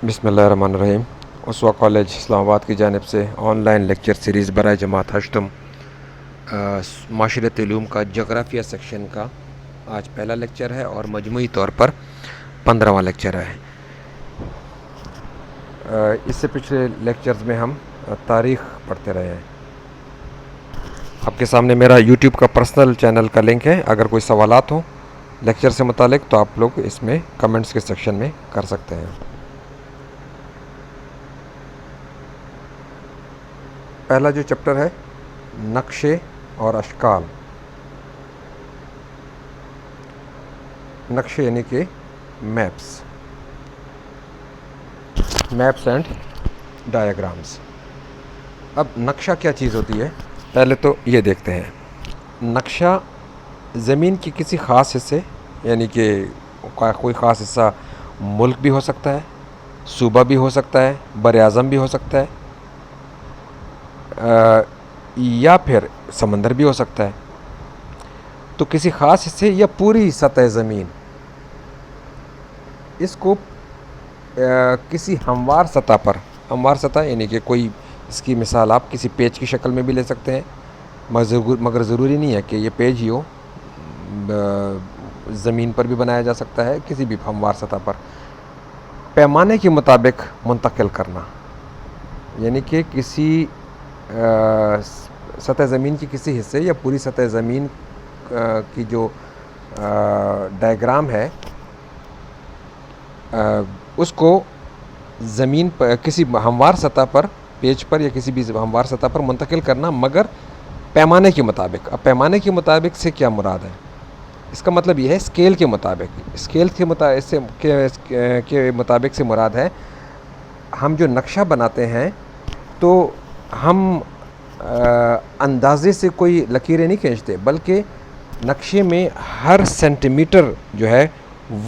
بسم اللہ الرحمن الرحیم۔ اسوا کالج اسلام آباد کی جانب سے آن لائن لیکچر سیریز برائے جماعت ہشتم معاشرت علوم کا جغرافیہ سیکشن کا آج پہلا لیکچر ہے اور مجموعی طور پر 15واں لیکچر ہے۔ اس سے پچھلے لیکچرز میں ہم تاریخ پڑھتے رہے ہیں۔ آپ کے سامنے میرا یوٹیوب کا پرسنل چینل کا لنک ہے، اگر کوئی سوالات ہوں لیکچر سے متعلق تو آپ لوگ اس میں کمنٹس کے سیکشن میں کر سکتے ہیں۔ پہلا جو چیپٹر ہے نقشے اور اشکال۔ نقشے یعنی کہ میپس اینڈ ڈایاگرامز۔ اب نقشہ کیا چیز ہوتی ہے پہلے تو یہ دیکھتے ہیں۔ نقشہ زمین کی کسی خاص حصے یعنی کہ کوئی خاص حصہ ملک بھی ہو سکتا ہے، صوبہ بھی ہو سکتا ہے، بر اعظم بھی ہو سکتا ہے، یا پھر سمندر بھی ہو سکتا ہے۔ تو کسی خاص حصے یا پوری سطح زمین، اس کو کسی ہموار سطح پر، ہموار سطح یعنی کہ کوئی، اس کی مثال آپ کسی پیج کی شکل میں بھی لے سکتے ہیں، مگر ضروری نہیں ہے کہ یہ پیج ہی ہو، زمین پر بھی بنایا جا سکتا ہے، کسی بھی ہموار سطح پر پیمانے کے مطابق منتقل کرنا، یعنی کہ کسی سطح زمین کی کسی حصے یا پوری سطح زمین کی جو ڈائیگرام ہے اس کو زمین پر کسی ہموار سطح پر، پیج پر یا کسی بھی ہموار سطح پر منتقل کرنا، مگر پیمانے کے مطابق۔ اب پیمانے کے مطابق سے کیا مراد ہے؟ اس کا مطلب یہ ہے اسکیل کے مطابق۔ اسکیل کے مطابق سے مراد ہے ہم جو نقشہ بناتے ہیں تو ہم اندازے سے کوئی لکیریں نہیں کھینچتے، بلکہ نقشے میں ہر سینٹی میٹر جو ہے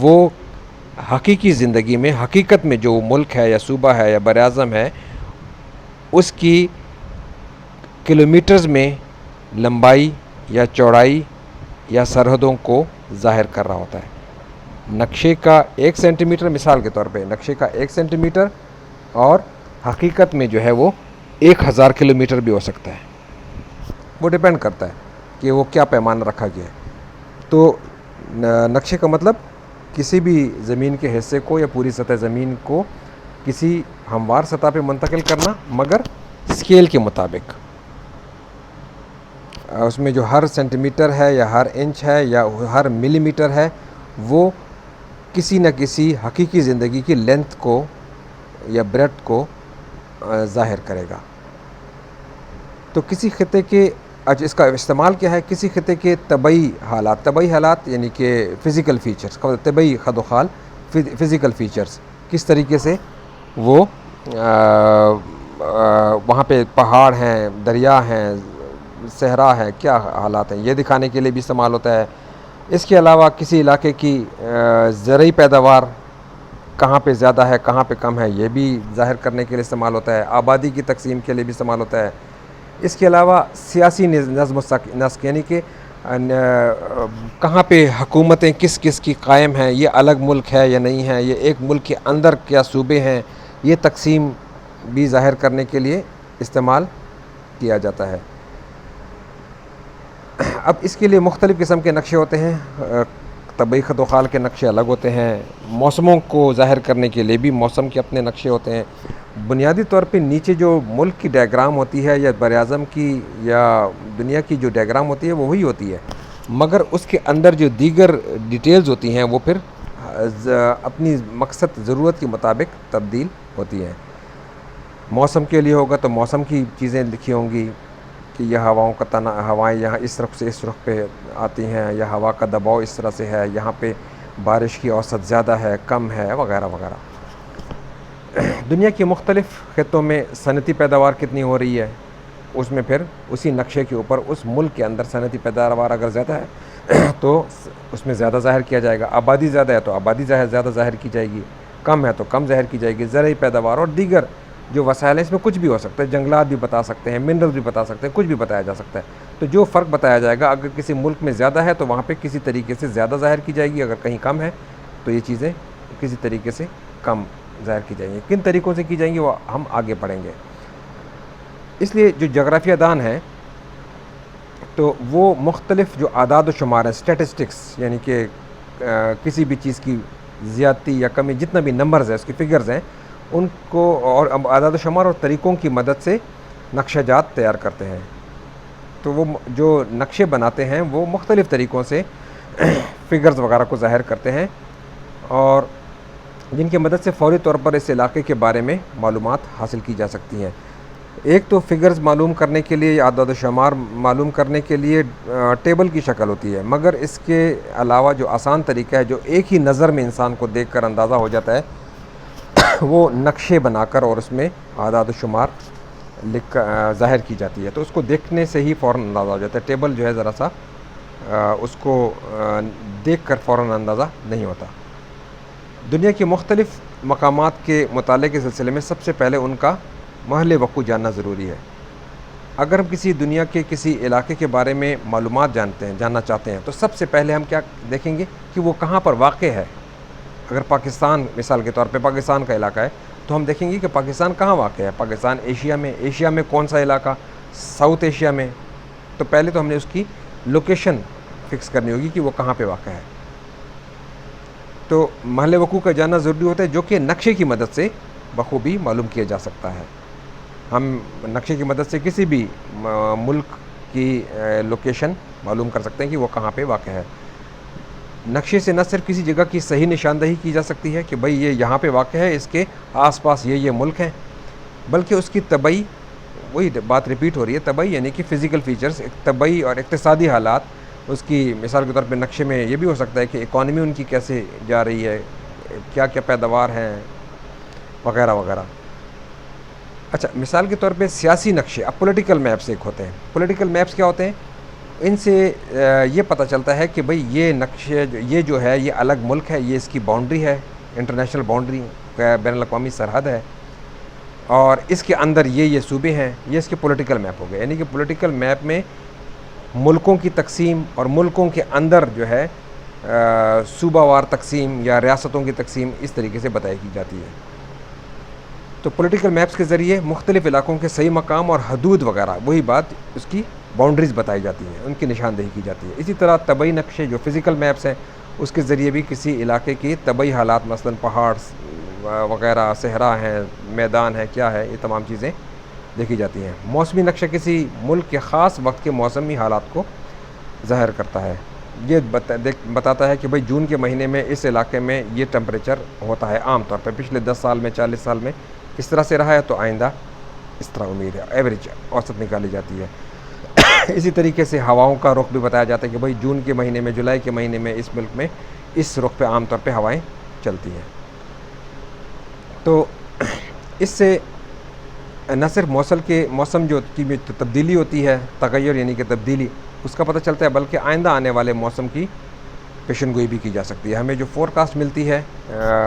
وہ حقیقی زندگی میں، حقیقت میں جو ملک ہے یا صوبہ ہے یا بر اعظم ہے، اس کی کلومیٹرز میں لمبائی یا چوڑائی یا سرحدوں کو ظاہر کر رہا ہوتا ہے۔ نقشے کا 1 سینٹی میٹر، مثال کے طور پہ نقشے کا 1 سینٹی میٹر اور حقیقت میں جو ہے وہ 1000 کلومیٹر بھی ہو سکتا ہے، وہ ڈیپینڈ کرتا ہے کہ وہ کیا پیمانہ رکھا گیا ہے۔ تو نقشے کا مطلب کسی بھی زمین کے حصے کو یا پوری سطح زمین کو کسی ہموار سطح پہ منتقل کرنا، مگر اسکیل کے مطابق۔ اس میں جو ہر سینٹی میٹر ہے یا ہر انچ ہے یا ہر ملی میٹر ہے، وہ کسی نہ کسی حقیقی زندگی کی لینتھ کو یا بریڈتھ کو ظاہر کرے گا۔ تو کسی خطے کے اس کا استعمال کیا ہے؟ کسی خطے کے طبعی حالات یعنی کہ فزیکل فیچرز، طبعی خد و خال، فزیکل فیچرز، کس طریقے سے وہ وہاں پہ پہاڑ ہیں، دریا ہیں، صحرا ہے، کیا حالات ہیں، یہ دکھانے کے لیے بھی استعمال ہوتا ہے۔ اس کے علاوہ کسی علاقے کی زرعی پیداوار کہاں پہ زیادہ ہے، کہاں پہ کم ہے، یہ بھی ظاہر کرنے کے لیے استعمال ہوتا ہے۔ آبادی کی تقسیم کے لیے بھی استعمال ہوتا ہے۔ اس کے علاوہ سیاسی نظم و نسق، یعنی کہ کہاں پہ حکومتیں کس کس کی قائم ہیں، یہ الگ ملک ہے یا نہیں ہے، یہ ایک ملک کے اندر کیا صوبے ہیں، یہ تقسیم بھی ظاہر کرنے کے لیے استعمال کیا جاتا ہے۔ اب اس کے لیے مختلف قسم کے نقشے ہوتے ہیں۔ طبعی خد و خال کے نقشے الگ ہوتے ہیں۔ موسموں کو ظاہر کرنے کے لیے بھی موسم کے اپنے نقشے ہوتے ہیں۔ بنیادی طور پہ نیچے جو ملک کی ڈائیگرام ہوتی ہے یا بر اعظم کی یا دنیا کی جو ڈائیگرام ہوتی ہے وہ وہی ہوتی ہے، مگر اس کے اندر جو دیگر ڈیٹیلز ہوتی ہیں وہ پھر اپنی مقصد ضرورت کے مطابق تبدیل ہوتی ہیں۔ موسم کے لیے ہوگا تو موسم کی چیزیں لکھی ہوں گی کہ یہ ہواؤں کا ہوائیں یہاں اس رخ سے اس رخ پہ آتی ہیں، یا ہوا کا دباؤ اس طرح سے ہے، یہاں پہ بارش کی اوسط زیادہ ہے، کم ہے، وغیرہ وغیرہ۔ دنیا کے مختلف خطوں میں صنعتی پیداوار کتنی ہو رہی ہے، اس میں پھر اسی نقشے کے اوپر اس ملک کے اندر صنعتی پیداوار اگر زیادہ ہے تو اس میں زیادہ ظاہر کیا جائے گا۔ آبادی زیادہ ہے تو آبادی زیادہ ظاہر کی جائے گی، کم ہے تو کم ظاہر کی جائے گی۔ زرعی پیداوار اور دیگر جو وسائل ہیں، اس میں کچھ بھی ہو سکتا ہے، جنگلات بھی بتا سکتے ہیں، منرل بھی بتا سکتے ہیں، کچھ بھی بتایا جا سکتا ہے۔ تو جو فرق بتایا جائے گا، اگر کسی ملک میں زیادہ ہے تو وہاں پہ کسی طریقے سے زیادہ ظاہر کی جائے گی، اگر کہیں کم ہے تو یہ چیزیں کسی طریقے سے کم ظاہر کی جائیں گی. کن طریقوں سے کی جائیں گی وہ ہم آگے پڑھیں گے. اس لیے جو جغرافیہ دان ہے تو وہ مختلف جو اعداد و شمار ہیں اسٹیٹسٹکس، یعنی کہ کسی بھی چیز کی زیادتی یا کمی، جتنا بھی نمبرز ہیں اس کی فگرز ہیں، ان کو اور اعداد و شمار اور طریقوں کی مدد سے نقشہ جات تیار کرتے ہیں. تو وہ جو نقشے بناتے ہیں وہ مختلف طریقوں سے فگرز وغیرہ کو ظاہر کرتے ہیں، اور جن کی مدد سے فوری طور پر اس علاقے کے بارے میں معلومات حاصل کی جا سکتی ہیں. ایک تو فگرز معلوم کرنے کے لیے یا اعداد و شمار معلوم کرنے کے لیے ٹیبل کی شکل ہوتی ہے، مگر اس کے علاوہ جو آسان طریقہ ہے جو ایک ہی نظر میں انسان کو دیکھ کر اندازہ ہو جاتا ہے، وہ نقشے بنا کر اور اس میں اعداد و شمار لکھ کر ظاہر کی جاتی ہے. تو اس کو دیکھنے سے ہی فوراً اندازہ ہو جاتا ہے. ٹیبل جو ہے ذرا سا اس کو دیکھ کر فوراً اندازہ نہیں ہوتا. دنیا کے مختلف مقامات کے مطالعے کے سلسلے میں سب سے پہلے ان کا محل وقوع جاننا ضروری ہے. اگر ہم کسی دنیا کے کسی علاقے کے بارے میں معلومات جاننا چاہتے ہیں تو سب سے پہلے ہم کیا دیکھیں گے کہ وہ کہاں پر واقع ہے. اگر پاکستان مثال کے طور پہ پاکستان کا علاقہ ہے تو ہم دیکھیں گے کہ پاکستان کہاں واقع ہے. پاکستان ایشیا میں کون سا علاقہ؟ ساؤتھ ایشیا میں. تو پہلے تو ہم نے اس کی لوکیشن فکس کرنی ہوگی کہ وہ کہاں پہ واقع ہے. تو محل وقوع کا جاننا ضروری ہوتا ہے، جو کہ نقشے کی مدد سے بخوبی معلوم کیا جا سکتا ہے. ہم نقشے کی مدد سے کسی بھی ملک کی لوکیشن معلوم کر سکتے ہیں کہ وہ کہاں پہ واقع ہے. نقشے سے نہ صرف کسی جگہ کی صحیح نشاندہی کی جا سکتی ہے کہ بھئی یہ یہاں پہ واقع ہے، اس کے آس پاس یہ ملک ہیں، بلکہ اس کی طبعی، وہی بات ریپیٹ ہو رہی ہے، طبعی یعنی کہ فزیکل فیچرز، طبعی اور اقتصادی حالات. اس کی مثال کے طور پہ نقشے میں یہ بھی ہو سکتا ہے کہ اکانومی ان کی کیسے جا رہی ہے، کیا کیا پیداوار ہیں، وغیرہ وغیرہ. اچھا، مثال کے طور پہ سیاسی نقشے، اب پولیٹیکل میپس ایک ہوتے ہیں. پولیٹیکل میپس کیا ہوتے ہیں؟ ان سے یہ پتہ چلتا ہے کہ بھئی یہ نقشے، یہ جو ہے یہ الگ ملک ہے، یہ اس کی باؤنڈری ہے، انٹرنیشنل باؤنڈری، بین الاقوامی سرحد ہے، اور اس کے اندر یہ صوبے ہیں. یہ اس کے پولیٹیکل میپ ہو گئے. یعنی کہ پولیٹیکل میپ میں ملکوں کی تقسیم اور ملکوں کے اندر جو ہے صوبہ وار تقسیم یا ریاستوں کی تقسیم اس طریقے سے بتائی کی جاتی ہے. تو پولیٹیکل میپس کے ذریعے مختلف علاقوں کے صحیح مقام اور حدود وغیرہ، وہی بات، اس کی باؤنڈریز بتائی جاتی ہیں، ان کی نشاندہی کی جاتی ہے. اسی طرح طبعی نقشے جو فزیکل میپس ہیں، اس کے ذریعے بھی کسی علاقے کی طبعی حالات، مثلا پہاڑ وغیرہ، صحرا ہیں، میدان ہے، کیا ہے، یہ تمام چیزیں دیکھی جاتی ہیں. موسمی نقشہ کسی ملک کے خاص وقت کے موسمی حالات کو ظاہر کرتا ہے. یہ بتاتا ہے کہ بھئی جون کے مہینے میں اس علاقے میں یہ ٹمپریچر ہوتا ہے عام طور پہ، پچھلے 10 سال میں، 40 سال میں اس طرح سے رہا ہے، تو آئندہ اس طرح امید ہے. ایوریج اوسط نکالی جاتی ہے. اسی طریقے سے ہواؤں کا رخ بھی بتایا جاتا ہے کہ بھئی جون کے مہینے میں، جولائی کے مہینے میں اس ملک میں اس رخ پہ عام طور پہ ہوائیں چلتی ہیں. تو اس سے نہ صرف موسم کی تبدیلی ہوتی ہے، تغیر یعنی کہ تبدیلی، اس کا پتہ چلتا ہے، بلکہ آئندہ آنے والے موسم کی پیشن گوئی بھی کی جا سکتی ہے. ہمیں جو فور کاسٹ ملتی ہے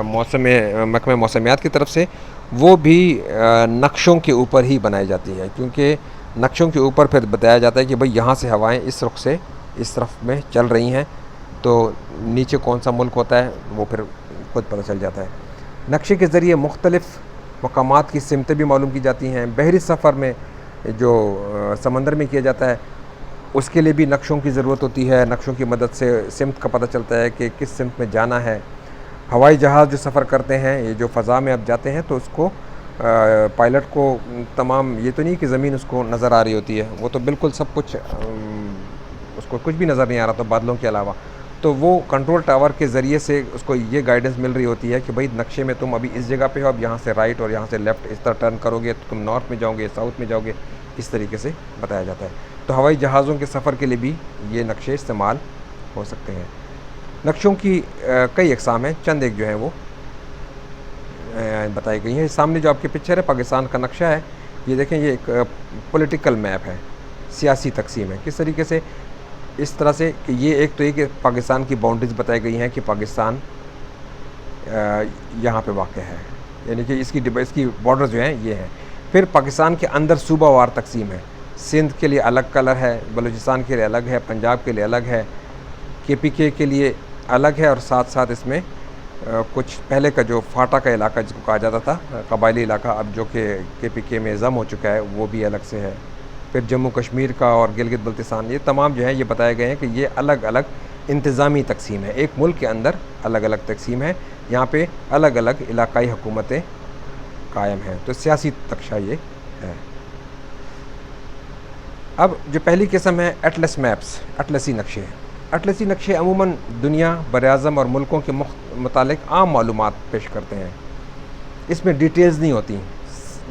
محکمہ موسمیات کی طرف سے، وہ بھی نقشوں کے اوپر ہی بنائی جاتی ہے، کیونکہ نقشوں کے اوپر پھر بتایا جاتا ہے کہ بھئی یہاں سے ہوائیں اس رخ سے اس طرف میں چل رہی ہیں، تو نیچے کون سا ملک ہوتا ہے وہ پھر خود پتہ چل جاتا ہے. نقشے کے ذریعے مختلف مقامات کی سمتیں بھی معلوم کی جاتی ہیں. بحری سفر میں جو سمندر میں کیا جاتا ہے، اس کے لیے بھی نقشوں کی ضرورت ہوتی ہے. نقشوں کی مدد سے سمت کا پتہ چلتا ہے کہ کس سمت میں جانا ہے. ہوائی جہاز جو سفر کرتے ہیں، یہ جو فضا میں اب جاتے ہیں، تو اس کو پائلٹ کو تمام، یہ تو نہیں کہ زمین اس کو نظر آ رہی ہوتی ہے، وہ تو بالکل سب کچھ، اس کو کچھ بھی نظر نہیں آ رہا، تو بادلوں کے علاوہ، تو وہ کنٹرول ٹاور کے ذریعے سے اس کو یہ گائیڈنس مل رہی ہوتی ہے کہ بھئی نقشے میں تم ابھی اس جگہ پہ ہو، اب یہاں سے رائٹ اور یہاں سے لیفٹ اس طرح ٹرن کرو گے تو تم نارتھ میں جاؤ گے، ساؤتھ میں جاؤ گے، اس طریقے سے بتایا جاتا ہے. تو ہوائی جہازوں کے سفر کے لیے بھی یہ نقشے استعمال ہو سکتے ہیں. نقشوں کی کئی اقسام ہیں، چند ایک جو ہیں وہ بتائی گئی ہیں. سامنے جو آپ کی پکچر ہے پاکستان کا نقشہ ہے، یہ دیکھیں، یہ ایک پولیٹیکل میپ ہے، سیاسی تقسیم ہے. کس طریقے سے؟ اس طرح سے کہ یہ ایک تو یہ کہ پاکستان کی باؤنڈریز بتائی گئی ہیں کہ پاکستان یہاں پہ واقع ہے، یعنی کہ اس کی بارڈر جو ہیں یہ ہیں. پھر پاکستان کے اندر صوبہ وار تقسیم ہے. سندھ کے لیے الگ کلر ہے، بلوچستان کے لیے الگ ہے، پنجاب کے لیے الگ ہے، KPK کے لیے الگ ہے، اور ساتھ ساتھ اس میں کچھ پہلے کا جو فاٹا کا علاقہ جس کو کہا جاتا تھا قبائلی علاقہ، اب جو کہ KPK میں ضم ہو چکا ہے، وہ بھی الگ سے ہے. پھر جموں کشمیر کا اور گلگت بلتستان، یہ تمام جو ہیں یہ بتائے گئے ہیں کہ یہ الگ الگ انتظامی تقسیم ہے. ایک ملک کے اندر الگ الگ تقسیم ہے، یہاں پہ الگ الگ علاقائی حکومتیں قائم ہیں. تو سیاسی نقشہ یہ ہے. اب جو پہلی قسم ہے ایٹلس میپس، اٹلسی نقشے. اٹلسی نقشے عموماً دنیا، براعظم اور ملکوں کے متعلق عام معلومات پیش کرتے ہیں. اس میں ڈیٹیلز نہیں ہوتی،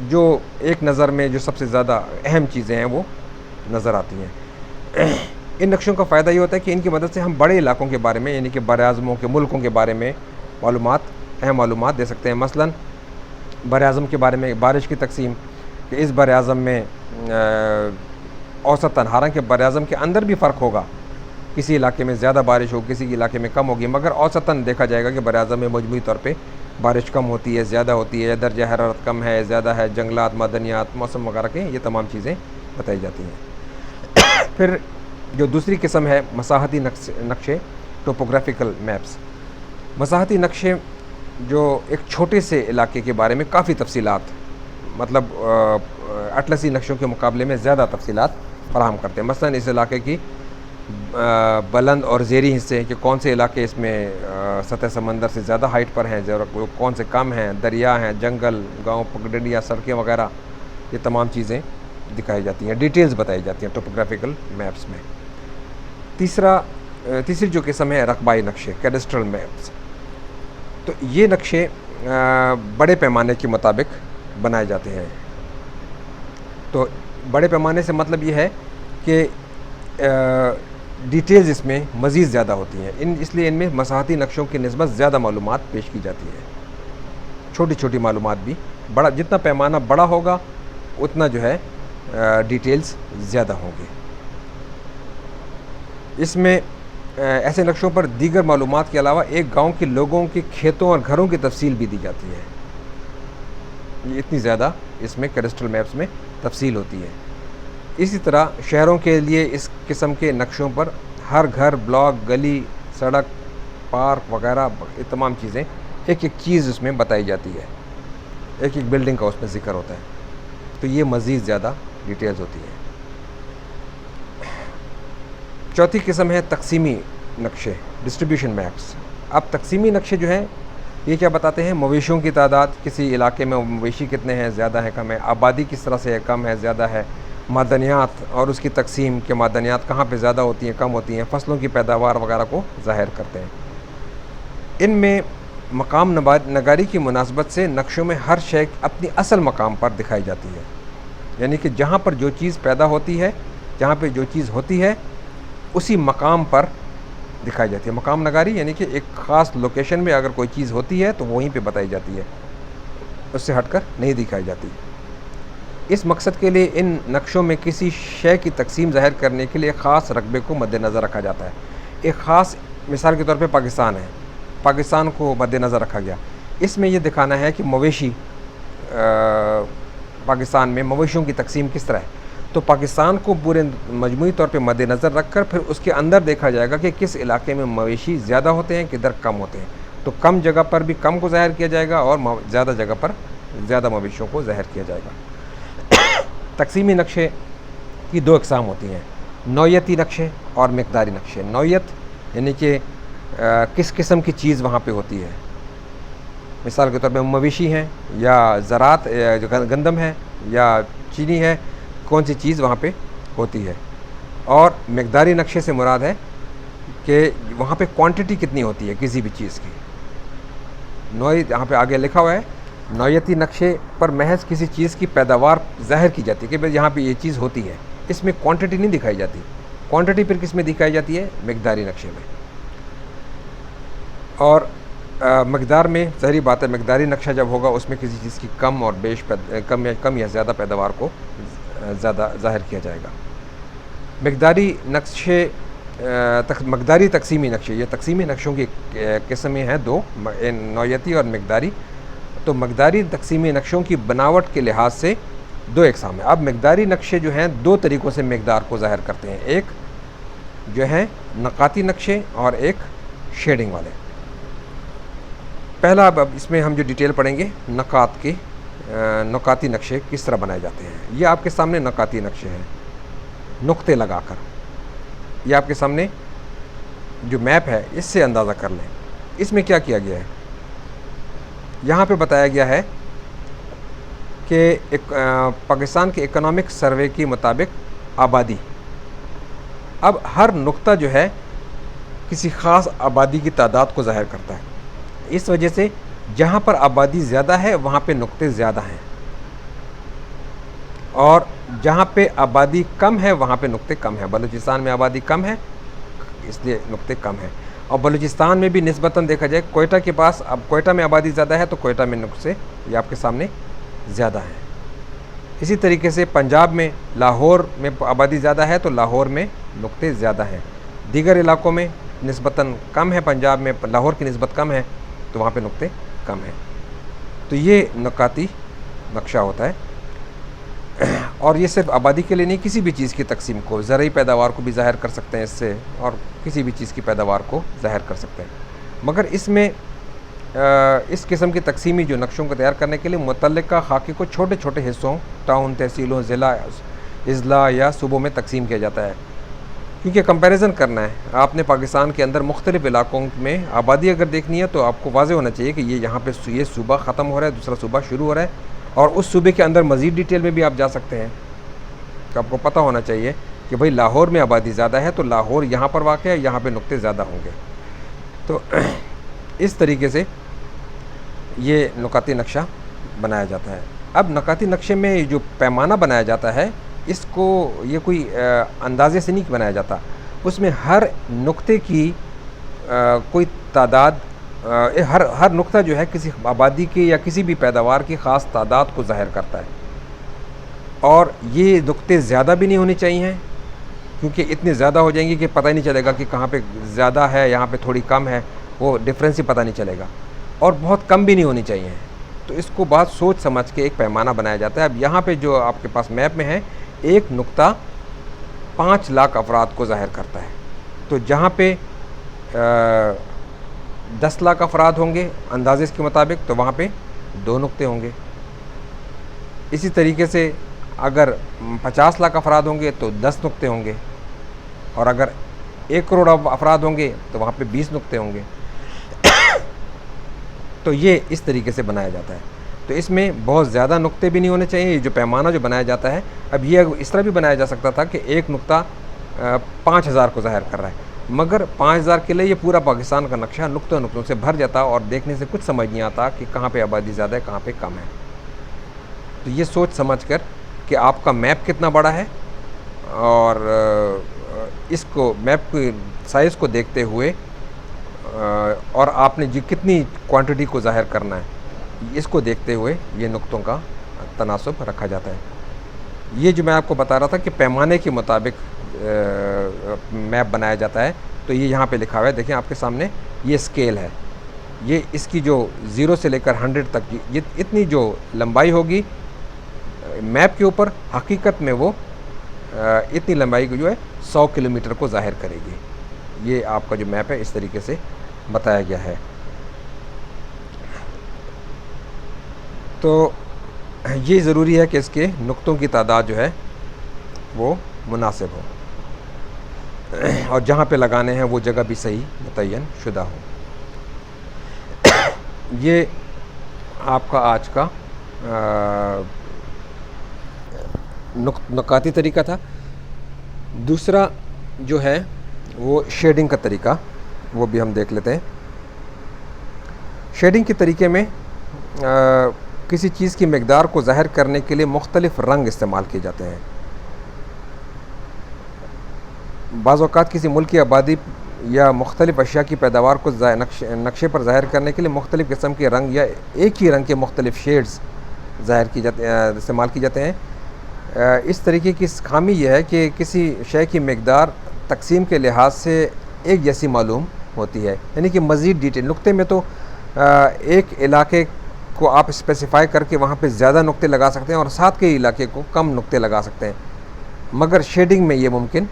جو ایک نظر میں جو سب سے زیادہ اہم چیزیں ہیں وہ نظر آتی ہیں. ان نقشوں کا فائدہ یہ ہوتا ہے کہ ان کی مدد سے ہم بڑے علاقوں کے بارے میں، یعنی کہ براعظموں کے ملکوں کے بارے میں اہم معلومات دے سکتے ہیں. مثلاً براعظم کے بارے میں بارش کی تقسیم، کہ اس براعظم میں اوسطاً، حالانکہ براعظم کے اندر بھی فرق ہوگا، کسی علاقے میں زیادہ بارش ہو، کسی علاقے میں کم ہوگی، مگر اوسطاً دیکھا جائے گا کہ براعظم میں مجموعی طور پہ بارش کم ہوتی ہے، زیادہ ہوتی ہے، درجہ حرارت کم ہے، زیادہ ہے، جنگلات، معدنیات، موسم وغیرہ کے یہ تمام چیزیں بتائی جاتی ہیں. پھر جو دوسری قسم ہے مساحتی نقشے، ٹوپوگرافیکل میپس. مساحتی نقشے جو ایک چھوٹے سے علاقے کے بارے میں کافی تفصیلات، مطلب اٹلسی نقشوں کے مقابلے میں زیادہ تفصیلات فراہم کرتے ہیں. مثلاً اس علاقے کی بلند اور زیریں حصے، کہ کون سے علاقے اس میں سطح سمندر سے زیادہ ہائٹ پر ہیں، کون سے کم ہیں، دریا ہیں، جنگل، گاؤں، پگڈنڈیاں، سڑکیں وغیرہ، یہ تمام چیزیں دکھائی جاتی ہیں، ڈیٹیلز بتائی جاتی ہیں ٹوپوگرافیکل میپس میں. تیسری جو قسم ہے رقبائی نقشے، کیڈسٹرل میپس. تو یہ نقشے بڑے پیمانے کے مطابق بنائے جاتے ہیں. تو بڑے پیمانے سے مطلب یہ ہے کہ ڈیٹیلز اس میں مزید زیادہ ہوتی ہیں. اس لیے ان میں مساحتی نقشوں کی نسبت زیادہ معلومات پیش کی جاتی ہے. چھوٹی چھوٹی معلومات بھی، جتنا پیمانہ بڑا ہوگا اتنا جو ہے ڈیٹیلز زیادہ ہوں گے. اس میں ایسے نقشوں پر دیگر معلومات کے علاوہ ایک گاؤں کے لوگوں کے کھیتوں اور گھروں کی تفصیل بھی دی جاتی ہے. یہ اتنی زیادہ اس میں کیڈسٹرل میپس میں تفصیل ہوتی ہے. اسی طرح شہروں کے لیے اس قسم کے نقشوں پر ہر گھر، بلاک، گلی، سڑک، پارک وغیرہ، یہ تمام چیزیں، ایک ایک چیز اس میں بتائی جاتی ہے، ایک ایک بلڈنگ کا اس میں ذکر ہوتا ہے. تو یہ مزید زیادہ ڈیٹیلز ہوتی ہیں. چوتھی قسم ہے تقسیمی نقشے، ڈسٹریبیوشن میپس. اب تقسیمی نقشے جو ہیں یہ کیا بتاتے ہیں؟ مویشیوں کی تعداد، کسی علاقے میں مویشی کتنے ہیں، زیادہ ہے، کم ہے، آبادی کس طرح سے ہے، کم ہے، زیادہ ہے، معدنیات اور اس کی تقسیم، کہ معدنیات کہاں پہ زیادہ ہوتی ہیں، کم ہوتی ہیں، فصلوں کی پیداوار وغیرہ کو ظاہر کرتے ہیں. ان میں مقام نگاری کی مناسبت سے نقشوں میں ہر شے اپنی اصل مقام پر دکھائی جاتی ہے. یعنی کہ جہاں پر جو چیز پیدا ہوتی ہے، جہاں پہ جو چیز ہوتی ہے، اسی مقام پر دکھائی جاتی ہے. مقام نگاری یعنی کہ ایک خاص لوکیشن میں اگر کوئی چیز ہوتی ہے تو وہیں پہ بتائی جاتی ہے، اس سے ہٹ کر نہیں دکھائی جاتی. اس مقصد کے لیے ان نقشوں میں کسی شے کی تقسیم ظاہر کرنے کے لیے ایک خاص رقبے کو مد نظر رکھا جاتا ہے. ایک خاص، مثال کے طور پہ پاکستان ہے، پاکستان کو مد نظر رکھا گیا. اس میں یہ دکھانا ہے کہ مویشی، پاکستان میں مویشیوں کی تقسیم کس طرح ہے. تو پاکستان کو پورے مجموعی طور پہ مد نظر رکھ کر پھر اس کے اندر دیکھا جائے گا کہ کس علاقے میں مویشی زیادہ ہوتے ہیں، کدھر کم ہوتے ہیں. تو کم جگہ پر بھی کم کو ظاہر کیا جائے گا اور زیادہ جگہ پر زیادہ مویشیوں کو ظاہر کیا جائے گا. تقسیمی نقشے کی دو اقسام ہوتی ہیں، نوعیتی نقشے اور مقداری نقشے. نوعیت یعنی کہ کس قسم کی چیز وہاں پہ ہوتی ہے. مثال کے طور پہ مویشی ہیں، یا زراعت، جو گندم ہے یا چینی ہے، کون سی چیز وہاں پہ ہوتی ہے. اور مقداری نقشے سے مراد ہے کہ وہاں پہ کوانٹٹی کتنی ہوتی ہے کسی بھی چیز کی. یہاں پہ آگے لکھا ہوا ہے، نوعیتی نقشے پر محض کسی چیز کی پیداوار ظاہر کی جاتی ہے کہ بھئی یہاں پہ یہ چیز ہوتی ہے. اس میں کوانٹٹی نہیں دکھائی جاتی. کوانٹٹی پھر کس میں دکھائی جاتی ہے؟ مقداری نقشے میں. اور مقدار میں ظاہری بات ہے، مقداری نقشہ جب ہوگا اس میں کسی چیز کی کم اور بیش کم یا زیادہ پیداوار کو زیادہ ظاہر کیا جائے گا. مقداری نقشے، مقداری تقسیمی نقشے، یہ تقسیمی نقشوں کی قسمیں ہیں دو، نوعیتی اور مقداری. تو مقداری تقسیمی نقشوں کی بناوٹ کے لحاظ سے دو اقسام ہیں. اب مقداری نقشے جو ہیں دو طریقوں سے مقدار کو ظاہر کرتے ہیں، ایک جو ہے نقاطی نقشے اور ایک شیڈنگ والے. پہلا اب اس میں ہم جو ڈیٹیل پڑھیں گے نکاتی نقشے کس طرح بنائے جاتے ہیں. یہ آپ کے سامنے نکاتی نقشے ہیں نقطے لگا کر. یہ آپ کے سامنے جو میپ ہے اس سے اندازہ کر لیں. اس میں کیا کیا گیا ہے, یہاں پہ بتایا گیا ہے کہ پاکستان کے اکنامک سروے کے مطابق آبادی, اب ہر نقطہ جو ہے کسی خاص آبادی کی تعداد کو ظاہر کرتا ہے. اس وجہ سے جہاں پر آبادی زیادہ ہے وہاں پہ نقطے زیادہ ہیں, اور جہاں پہ آبادی کم ہے وہاں پہ نقطے کم ہیں. بلوچستان میں آبادی کم ہے اس لیے نقطے کم ہیں, اور بلوچستان میں بھی نسبتاً دیکھا جائے کوئٹہ کے پاس, اب کوئٹہ میں آبادی زیادہ ہے تو کوئٹہ میں نقطے یہ آپ کے سامنے زیادہ ہیں. اسی طریقے سے پنجاب میں لاہور میں آبادی زیادہ ہے تو لاہور میں نقطے زیادہ ہیں. دیگر علاقوں میں نسبتاً کم ہے, پنجاب میں لاہور کی نسبت کم ہے تو وہاں پہ نقطے کم ہیں. تو یہ نکاتی نقشہ ہوتا ہے, اور یہ صرف آبادی کے لیے نہیں, کسی بھی چیز کی تقسیم کو, زرعی پیداوار کو بھی ظاہر کر سکتے ہیں اس سے, اور کسی بھی چیز کی پیداوار کو ظاہر کر سکتے ہیں. مگر اس میں اس قسم کی تقسیمی جو نقشوں کو تیار کرنے کے لیے متعلقہ خاکے کو چھوٹے چھوٹے حصوں, ٹاؤن, تحصیلوں, ضلع, اضلاع یا صوبوں میں تقسیم کیا جاتا ہے, کیونکہ کمپیریزن کرنا ہے. آپ نے پاکستان کے اندر مختلف علاقوں میں آبادی اگر دیکھنی ہے تو آپ کو واضح ہونا چاہیے کہ یہ یہاں پہ یہ صوبہ ختم ہو رہا ہے, دوسرا صوبہ شروع ہو رہا ہے, اور اس صوبے کے اندر مزید ڈیٹیل میں بھی آپ جا سکتے ہیں. تو آپ کو پتہ ہونا چاہیے کہ بھئی لاہور میں آبادی زیادہ ہے تو لاہور یہاں پر واقع ہے, یہاں پہ نقطے زیادہ ہوں گے. تو اس طریقے سے یہ نکاتی نقشہ بنایا جاتا ہے. اب نکاتی نقشے میں جو پیمانہ بنایا جاتا ہے اس کو یہ کوئی اندازے سے نہیں بنایا جاتا, اس میں ہر نقطے کی کوئی تعداد, ہر نقطہ جو ہے کسی آبادی کی یا کسی بھی پیداوار کی خاص تعداد کو ظاہر کرتا ہے. اور یہ نقطے زیادہ بھی نہیں ہونے چاہیے کیونکہ اتنے زیادہ ہو جائیں گے کہ پتہ ہی نہیں چلے گا کہ کہاں پہ زیادہ ہے, یہاں پہ تھوڑی کم ہے, وہ ڈفرینس ہی پتہ نہیں چلے گا. اور بہت کم بھی نہیں ہونی چاہیے, تو اس کو بہت سوچ سمجھ کے ایک پیمانہ بنایا جاتا ہے. اب یہاں پہ جو آپ کے پاس میپ میں ہے, ایک نقطہ 5 لاکھ افراد کو ظاہر کرتا ہے. تو جہاں پہ 10 لاکھ افراد ہوں گے اندازے کے مطابق تو وہاں پہ 2 نقطے ہوں گے. اسی طریقے سے اگر 50 لاکھ افراد ہوں گے تو 10 نقطے ہوں گے, اور اگر 1 کروڑ افراد ہوں گے تو وہاں پہ 20 نقطے ہوں گے. تو یہ اس طریقے سے بنایا جاتا ہے. تو اس میں بہت زیادہ نقطے بھی نہیں ہونے چاہیے. یہ جو پیمانہ جو بنایا جاتا ہے, اب یہ اس طرح بھی بنایا جا سکتا تھا کہ ایک نقطہ 5000 کو ظاہر کر رہا ہے, مگر 5000 کے لیے یہ پورا پاکستان کا نقشہ نقطوں سے بھر جاتا اور دیکھنے سے کچھ سمجھ نہیں آتا کہ کہاں پہ آبادی زیادہ ہے کہاں پہ کم ہے. تو یہ سوچ سمجھ کر کہ آپ کا میپ کتنا بڑا ہے اور اس کو میپ کی سائز کو دیکھتے ہوئے اور آپ نے کتنی کوانٹٹی کو ظاہر کرنا ہے, اس کو دیکھتے ہوئے یہ نقطوں کا تناسب رکھا جاتا ہے. یہ جو میں آپ کو بتا رہا تھا کہ پیمانے کے مطابق میپ بنایا جاتا ہے, تو یہ یہاں پہ لکھا ہوا ہے, دیکھیں آپ کے سامنے یہ اسکیل ہے. یہ اس کی جو 0 سے لے کر 100 تک یہ اتنی جو لمبائی ہوگی میپ کے اوپر, حقیقت میں وہ اتنی لمبائی کو جو ہے 100 کلومیٹر کو ظاہر کرے گی. یہ آپ کا جو میپ ہے اس طریقے سے بتایا گیا ہے. تو یہ ضروری ہے کہ اس کے نقطوں کی تعداد جو ہے وہ مناسب ہو, اور جہاں پہ لگانے ہیں وہ جگہ بھی صحیح متعین شدہ ہو. یہ آپ کا آج کا نکاتی طریقہ تھا. دوسرا جو ہے وہ شیڈنگ کا طریقہ, وہ بھی ہم دیکھ لیتے ہیں. شیڈنگ کے طریقے میں کسی چیز کی مقدار کو ظاہر کرنے کے لیے مختلف رنگ استعمال کیے جاتے ہیں. بعض اوقات کسی ملک کی آبادی یا مختلف اشیاء کی پیداوار کو نقشے پر ظاہر کرنے کے لیے مختلف قسم کے رنگ یا ایک ہی رنگ کے مختلف شیڈز استعمال کی جاتے ہیں. اس طریقے کی خامی یہ ہے کہ کسی شے کی مقدار تقسیم کے لحاظ سے ایک جیسی معلوم ہوتی ہے, یعنی کہ مزید ڈیٹیل. نقطے میں تو ایک علاقے کو آپ اسپیسیفائی کر کے وہاں پہ زیادہ نقطے لگا سکتے ہیں اور ساتھ کے علاقے کو کم نقطے لگا سکتے ہیں, مگر شیڈنگ میں یہ ممکن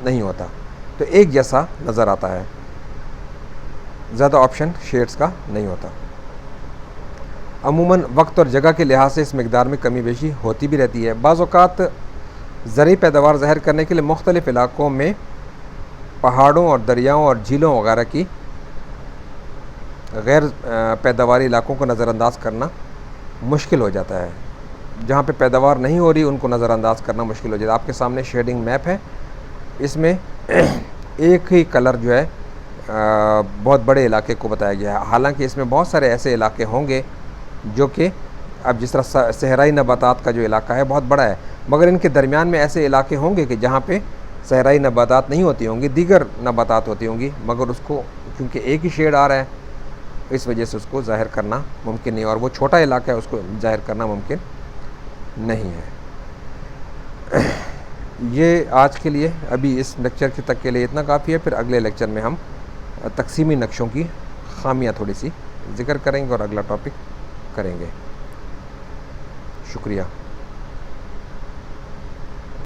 نہیں ہوتا. تو ایک جیسا نظر آتا ہے, زیادہ آپشن شیڈز کا نہیں ہوتا. عموماً وقت اور جگہ کے لحاظ سے اس مقدار میں کمی بیشی ہوتی بھی رہتی ہے۔ بعض اوقات زرعی پیداوار ظاہر کرنے کے لیے مختلف علاقوں میں پہاڑوں اور دریاؤں اور جھیلوں وغیرہ کی غیر پیداواری علاقوں کو نظر انداز کرنا مشکل ہو جاتا ہے۔ جہاں پہ پیداوار نہیں ہو رہی ان کو نظر انداز کرنا مشکل ہو جاتا ہے۔ آپ کے سامنے شیڈنگ میپ ہے، اس میں ایک ہی کلر جو ہے بہت بڑے علاقے کو بتایا گیا ہے، حالانکہ اس میں بہت سارے ایسے علاقے ہوں گے جو کہ اب جس طرح صحرائی نباتات کا جو علاقہ ہے بہت بڑا ہے، مگر ان کے درمیان میں ایسے علاقے ہوں گے کہ جہاں پہ صحرائی نباتات نہیں ہوتی ہوں گی، دیگر نباتات ہوتی ہوں گی، مگر اس کو کیونکہ ایک ہی شیڈ آ رہا ہے اس وجہ سے اس کو ظاہر کرنا ممکن نہیں، اور وہ چھوٹا علاقہ ہے اس کو ظاہر کرنا ممکن نہیں ہے۔ یہ آج کے لیے ابھی اس لیکچر کے تک کے لیے اتنا کافی ہے، پھر اگلے لیکچر میں ہم تقسیمی نقشوں کی خامیاں تھوڑی سی ذکر کریں گے اور اگلا ٹاپک کریں گے۔ شکریہ۔